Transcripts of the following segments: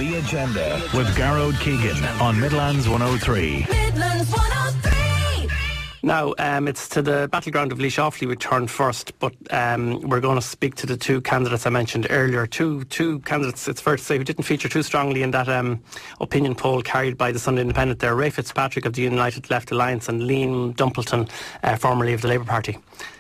The Agenda with Garrod Keegan on Midlands 103. Midlands 103. Now, it's to the battleground of Laois Offaly we turn first, but we're going to speak to the two candidates I mentioned earlier. Two candidates, it's fair to say, who didn't feature too strongly in that opinion poll carried by the Sunday Independent there. Ray Fitzpatrick of the United Left Alliance and Liam Dumpleton, formerly of the Labour Party.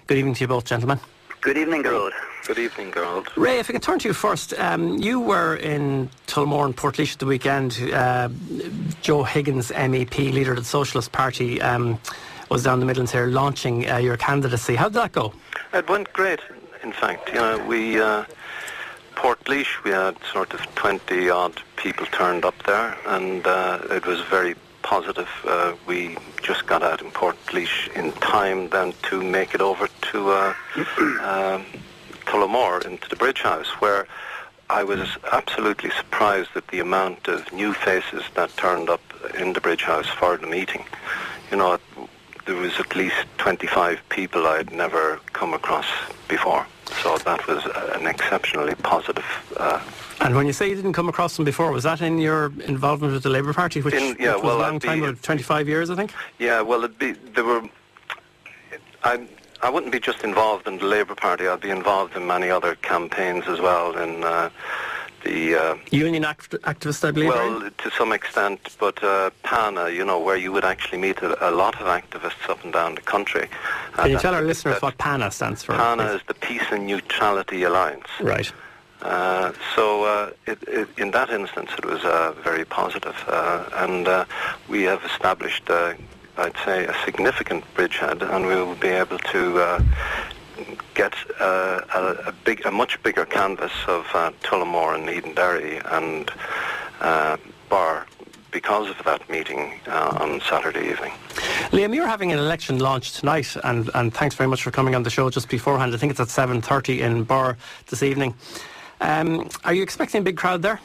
Good evening to you both, gentlemen. Good evening, Garrod. Good evening, Garrod. Ray, if I can turn to you first. You were in Tullamore and Portlaoise at the weekend. Joe Higgins, MEP, leader of the Socialist Party, was down the Midlands here launching your candidacy. How did that go? It went great, in fact. We Portlaoise, we had sort of 20-odd people turned up there, and it was very positive. We just got out in Portlaoise in time then to make it over to Tullamore, into the Bridge House, where I was absolutely surprised at the amount of new faces that turned up in the Bridge House for the meeting. There was at least 25 people I'd never come across before. So that was an exceptionally positive... And when you say you didn't come across them before, was that in your involvement with the Labour Party, which was a long time, about 25 years, I think? Yeah, well, I wouldn't be just involved in the Labour Party. I'd be involved in many other campaigns as well, in the... Union activist, I believe? Well, to some extent, but PANA, where you would actually meet a lot of activists up and down the country. Can you tell our listeners what PANA stands for? PANA is the Peace and Neutrality Alliance. Right. So in that instance, it was very positive. And we have established, I'd say, a significant bridgehead, and we will be able to get a much bigger canvas of Tullamore and Edenderry and Bar because of that meeting on Saturday evening. Liam, you're having an election launch tonight, and thanks very much for coming on the show just beforehand. I think it's at 7:30 in Bar this evening. Are you expecting a big crowd there?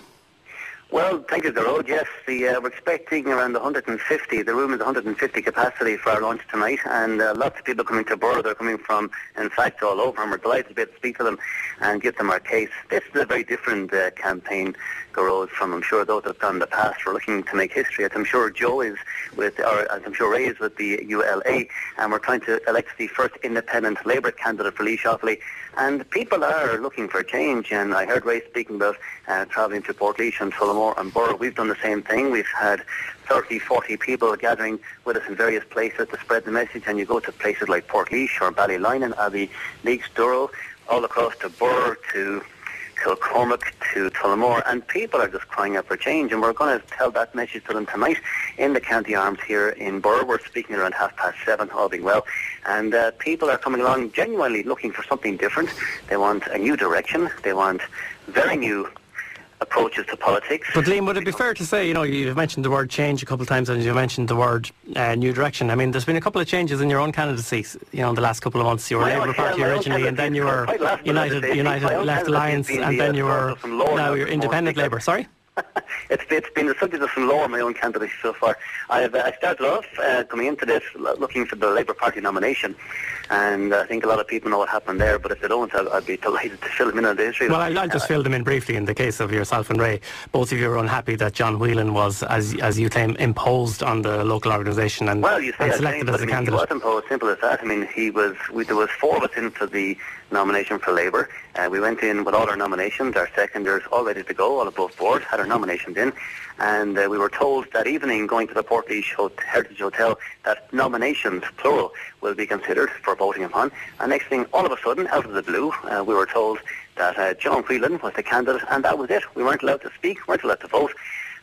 Well, thank you, Garrod. Yes, we're expecting around 150. The room is 150 capacity for our launch tonight, and lots of people coming to Burr. They're coming from, in fact, all over, and we're delighted to be able to speak to them and give them our case. This is a very different campaign, Garrod, from, I'm sure, those that have done in the past. We're looking to make history, as I'm sure Joe is with, or as I'm sure Ray is with the ULA, and we're trying to elect the first independent Labour candidate for Laois Offaly. And people are looking for change, and I heard Ray speaking about travelling to Portlaoise and Tullamore and Burr. We've done the same thing. We've had 30, 40 people gathering with us in various places to spread the message, and you go to places like Portlaoise or Ballylinen, Abbey, Leaks, Durrow, all across to Burr, to Kilcormac, to Tullamore, and people are just crying out for change, and we're going to tell that message to them tonight in the County Arms here in Burr. We're speaking around 7:30, all being well, and people are coming along genuinely looking for something different. They want a new direction. They want very new approaches to politics. But Liam, would it be fair to say, you've mentioned the word change a couple of times, and you mentioned the word new direction. I mean, there's been a couple of changes in your own candidacy, in the last couple of months. You were Labour Party originally, and then you were United Left Alliance, and then you were now you're Independent Labour. Sorry? It's been the subject of some lore, my own candidacy so far. I started off coming into this looking for the Labour Party nomination, and I think a lot of people know what happened there, but if they don't, I'd be delighted to fill them in on the history. Well, I'll just fill them in briefly. In the case of yourself and Ray, both of you were unhappy that John Whelan was, as you claim, imposed on the local organisation and selected as a candidate. He was imposed, simple as that. I mean, there was four of us in for the nomination for Labour. We went in with all our nominations, our seconders all ready to go, all above board, had our nominations in, and we were told that evening, going to the Portlaoise Heritage Hotel, that nominations, plural, will be considered for voting upon. And next thing, all of a sudden, out of the blue, we were told that John Whelan was the candidate, and that was it. We weren't allowed to speak, weren't allowed to vote.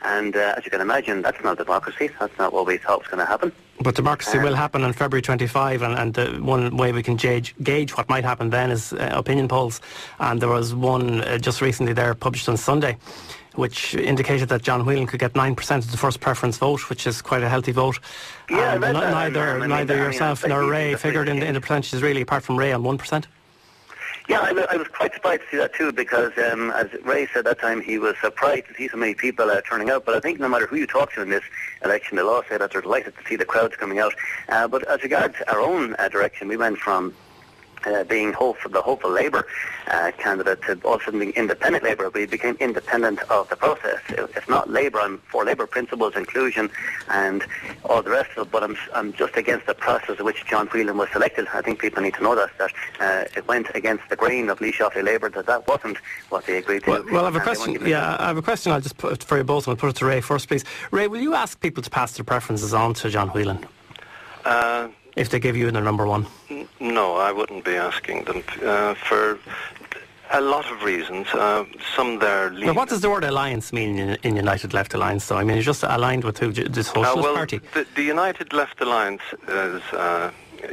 And as you can imagine, that's not democracy. That's not what we thought was going to happen. But democracy will happen on February 25, and one way we can gauge what might happen then is opinion polls. And there was one just recently there published on Sunday, which indicated that John Whelan could get 9% of the first preference vote, which is quite a healthy vote. Yeah, neither yourself nor Ray figured in the percentages really, apart from Ray on 1%. Yeah, I was quite surprised to see that too, because as Ray said that time, he was surprised to see so many people turning out. But I think no matter who you talk to in this election, they'll all say that they're delighted to see the crowds coming out. But as regards our own direction, we went from being the hopeful Labour candidate to all of a sudden being independent Labour, but he became independent of the process. If not Labour, I'm for Labour principles, inclusion and all the rest of it, but I'm just against the process in which John Whelan was selected. I think people need to know that it went against the grain of Laois Offaly Labour, that wasn't what they agreed to. Well, I have a question. Yeah, I have a question. I'll just put it for you both. I'll put it to Ray first, please. Ray, will you ask people to pass their preferences on to John Whelan? If they give you their number one? No, I wouldn't be asking them for a lot of reasons. Some they're leaning. Now, what does the word alliance mean in United Left Alliance, though? I mean, it's just aligned with who? The Socialist Party? The United Left Alliance is,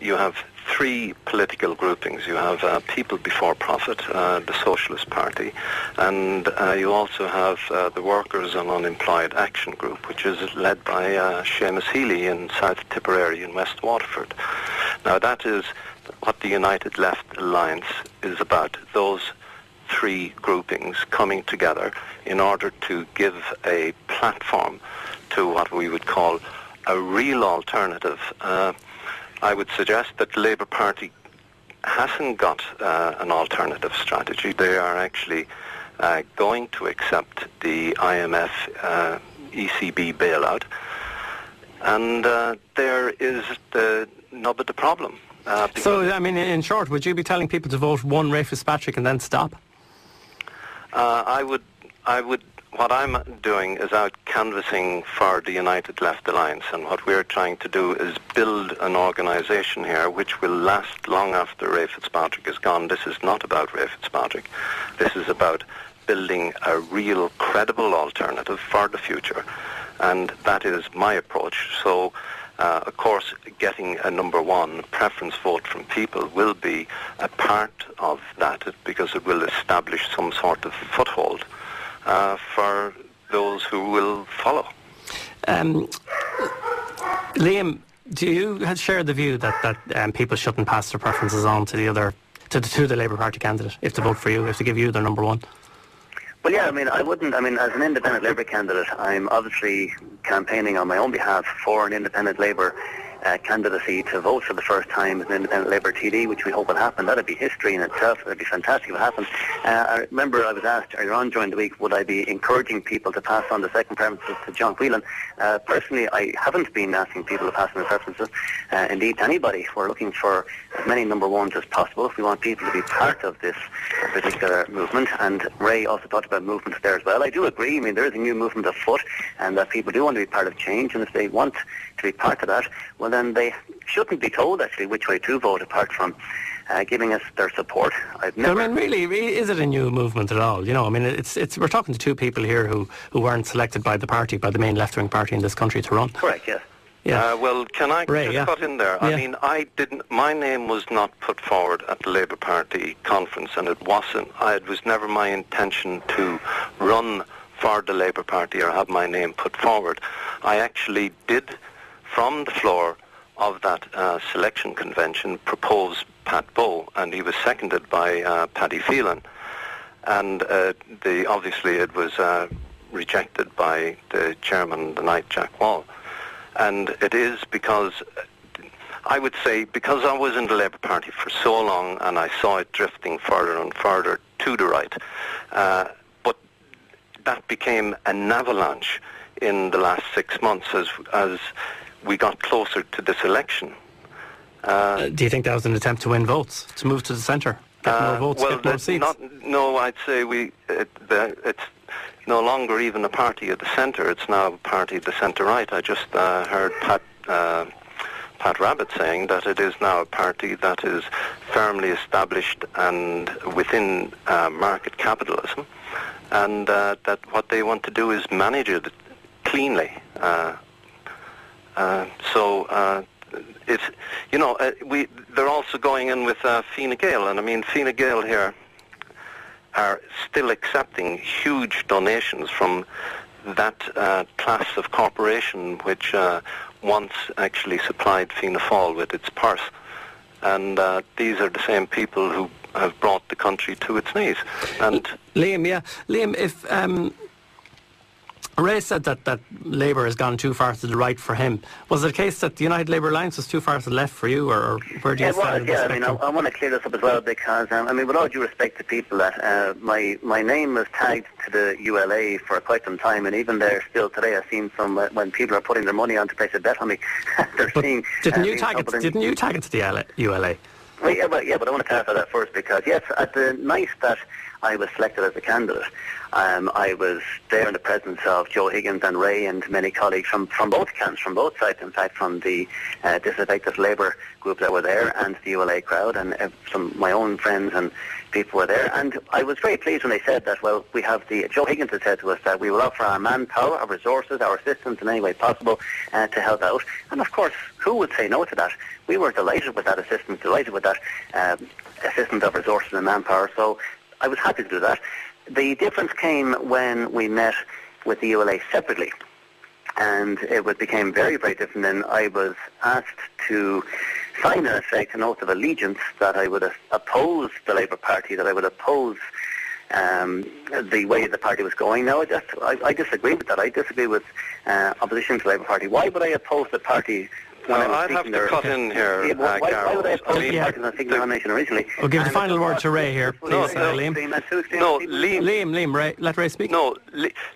you have three political groupings. You have People Before Profit, the Socialist Party, and you also have the Workers and Unemployed Action Group, which is led by Seamus Healy in South Tipperary in West Waterford. Now that is what the United Left Alliance is about, those three groupings coming together in order to give a platform to what we would call a real alternative. I would suggest that the Labour Party hasn't got an alternative strategy. They are actually going to accept the IMF ECB bailout, and there is the nub of the problem. So, I mean, in short, would you be telling people to vote one Ray Fitzpatrick and then stop? I would. What I'm doing is out canvassing for the United Left Alliance, and what we're trying to do is build an organisation here which will last long after Ray Fitzpatrick is gone. This is not about Ray Fitzpatrick. This is about building a real, credible alternative for the future, and that is my approach. So, of course, getting a number one preference vote from people will be a part of that, because it will establish some sort of foothold for those who will follow. Liam, do you share the view that people shouldn't pass their preferences on to the Labour Party candidate if they vote for you, if they give you their number one? Well, yeah, I mean, I wouldn't. I mean, as an independent Labour candidate, I'm obviously campaigning on my own behalf for an independent Labour candidacy to vote for the first time as an independent Labour TD, which we hope will happen. That'd be history in itself. That'd be fantastic if it happened. I remember I was asked earlier on during the week, would I be encouraging people to pass on the second preferences to John Whelan? Personally, I haven't been asking people to pass on the preferences. Indeed, to anybody. We're looking for as many number ones as possible. We want people to be part of this particular movement. And Ray also talked about movements there as well. I do agree. I mean, there is a new movement afoot, and that people do want to be part of change. And if they want to be part of that, well, then they shouldn't be told actually which way to vote, apart from giving us their support. I mean, really, is it a new movement at all? You know, I mean, it's we're talking to two people here who weren't selected by the party, by the main left-wing party in this country to run. Correct, yes. Yeah. Well, can I just cut in there? I mean, my name was not put forward at the Labour Party conference, and it was never my intention to run for the Labour Party or have my name put forward. I actually did, from the floor of that selection convention, propose Pat Bowe, and he was seconded by Paddy Phelan. And obviously it was rejected by the chairman the night, Jack Wall. And it is because, I would say, because I was in the Labour Party for so long and I saw it drifting further and further to the right, but that became an avalanche in the last 6 months as we got closer to this election. Do you think that was an attempt to win votes, to move to the centre, get more votes, get more seats? No, I'd say it's no longer even a party at the centre. It's now a party at the centre-right. I just heard Pat Rabbitt saying that it is now a party that is firmly established and within market capitalism, and that what they want to do is manage it cleanly. So it's, you know, they're also going in with Fine Gael, and I mean Fine Gael here are still accepting huge donations from that class of corporation which once actually supplied Fianna Fáil with its purse, and these are the same people who have brought the country to its knees. And Liam, if Ray said that Labour has gone too far to the right for him. Was it a case that the United Labour Alliance was too far to the left for you, or where do you stand? Yeah, I want to clear this up as well, because with all due respect to people, that my name was tagged to the ULA for quite some time, and even there still today, I've seen some when people are putting their money on to place a bet on me. They're seeing. Didn't you tag it to the ULA? Well, but I want to clarify that first, because yes, at the night that I was selected as a candidate, I was there in the presence of Joe Higgins and Ray and many colleagues from both camps, from both sides, in fact, from the disaffected Labour group that were there and the ULA crowd, and some of my own friends and people were there. And I was very pleased when they said that, well, we have Joe Higgins had said to us that we will offer our manpower, our resources, our assistance in any way possible to help out. And of course, who would say no to that? We were delighted with that assistance, delighted with that assistance of resources and manpower. So I was happy to do that. The difference came when we met with the ULA separately, and it became very, very different. And I was asked to sign, in effect, an oath of allegiance that I would oppose the Labour Party, that I would oppose the way the party was going. Now, I disagree with that. I disagree with opposition to the Labour Party. Why would I oppose the party? I'd have to cut in here, why would I oppose the party when I think the nomination originally? We'll give the final word to Ray here, please, Liam. Liam, Ray, let Ray speak. No,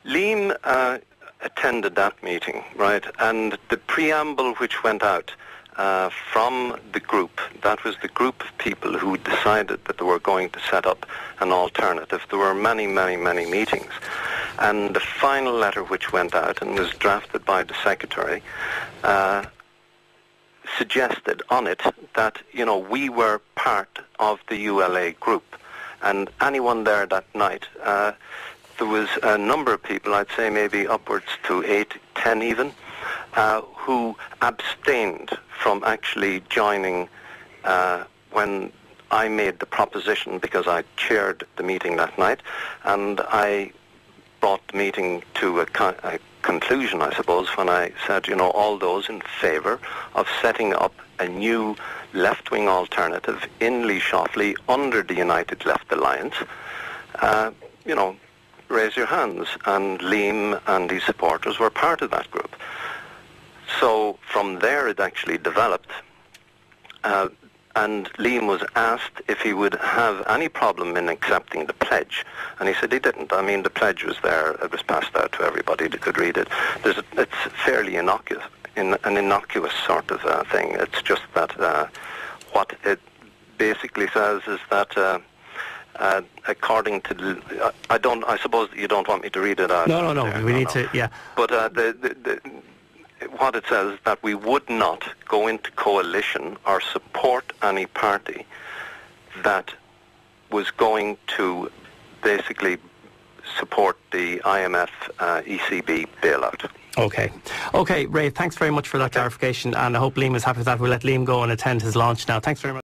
Liam attended that meeting, right? And the preamble which went out from the group, that was the group of people who decided that they were going to set up an alternative. There were many, many, many meetings. And the final letter which went out and was drafted by the secretary suggested on it that, we were part of the ULA group. And anyone there that night, there was a number of people, I'd say maybe upwards to 8, 10 even, who abstained from actually joining when I made the proposition, because I chaired the meeting that night, and I brought the meeting to a conclusion, I suppose, when I said, all those in favour of setting up a new left-wing alternative in Laois Offaly under the United Left Alliance, raise your hands. And Liam and his supporters were part of that group. So from there it actually developed. And Liam was asked if he would have any problem in accepting the pledge. And he said he didn't. I mean, the pledge was there. It was passed out to everybody that could read it. It's fairly innocuous, an innocuous sort of thing. It's just that what it basically says is that according to the... I suppose you don't want me to read it out. No. We need to, yeah. But what it says is that we would not go into coalition or support any party that was going to basically support the IMF ECB bailout. Okay, Ray, thanks very much for that clarification, and I hope Liam is happy with that. We'll let Liam go and attend his launch now. Thanks very much.